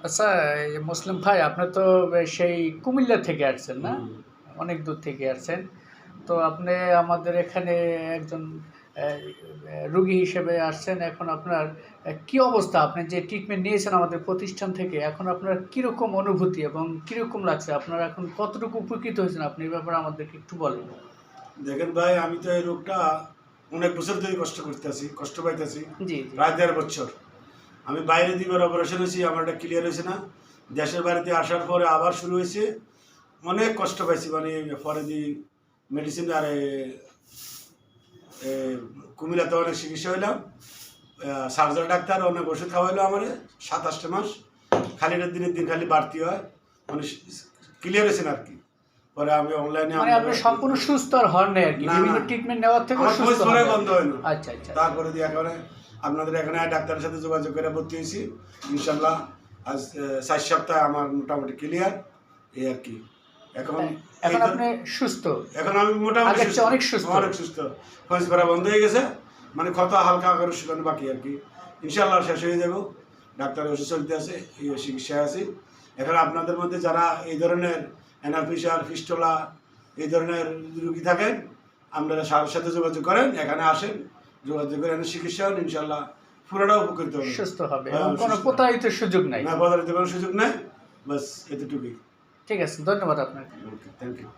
আচ্ছা, এই মুসলিম ভাই আপনি তো সেই কুমিল্লা থেকে আসছেন না? হুম। অনেক দূর থেকে আসছেন। তো আপনি আমাদের এখানে একজন রোগী হিসেবে আসছেন। এখন আপনার কি অবস্থা? আপনি যে ট্রিটমেন্ট নিয়েছেন আমাদের প্রতিষ্ঠান থেকে, এখন আপনার কিরকম অনুভূতি এবং কিরকম লাগছে? আপনার এখন কতটুকু উপকৃত হয়েছেন? আপনি এই ব্যাপারে আমাদেরকে একটু বলেন। দেখেন ভাই, আমি তো এই রোগটা অনেক বছর ধরে কষ্ট পাইতেছি, জি, জি। প্রায় ১.৫ বছর। আমি বাইরে ২ বার অপারেশন হয়েছি, আমার এটা ক্লিয়ার হয়েছে না। দেশের বাড়িতে আসার পরে আবার শুরু হয়েছে। অনেক কষ্ট পাইছি, মানে পরে মেডিসিন আর কুমিল্লাতে অনেক চিকিৎসা হইলাম। সার্জারি ডাক্তার অনেক ওষুধ খাওয়াইলো আমার ৭-৮টা মাস। খালি এটা দিনের দিন খালি বাড়তি হয়, মানে ক্লিয়ার হয়েছে না আর কি। পরে আমি অনলাইনে মানে আপনি সম্পূর্ণ সুস্থ আর হন নাই আরকি। না, বিভিন্ন না। ট্রিটমেন্ট নেওয়ার থেকেও আমার সুস্থ খোঁজ হন বন্ধ নাই। হইল। আচ্ছা, আচ্ছা। তারপরে এখানে আপনাদের এখানে ডাক্তারের সাথে যোগাযোগ করে ভর্তি হয়েছি। ইনশাল্লাহ আজ ৪ সপ্তাহে আমার মোটামুটি ক্লিয়ার, এই আর কি। এখন এখন আপনি সুস্থ। এখন আমি মোটামুটি আগের চেয়ে অনেক সুস্থ। অনেক সুস্থ। খোঁজ করা বন্ধ হয়ে গেছে, মানে ক্ষত হালকা করে শুকানো বাকি আর কি। ইনশাল্লাহ শেষ হয়ে যাব। ডাক্তারের ওষুধ চলতে আছে, এই চিকিৎসায় আছি। এখন আপনাদের মধ্যে যারা এই ধরনের এনারফিসার, ফিস্টোলা এই ধরনের রুগী থাকেন, আপনারা সাথে সাথে যোগাযোগ করেন, এখানে আসেন, যোগাযোগ করে এনে চিকিৎসা হন, ইনশাল্লাহ পুরোটা উপকৃত হবে, সুস্থ হবে এবং কোনো প্রতারিতের সুযোগ নাই। না প্রতারিত কোনো সুযোগ নেই। বাস এতটুকুই। ঠিক আছে, ধন্যবাদ আপনাকে। ওকে, থ্যাংক ইউ।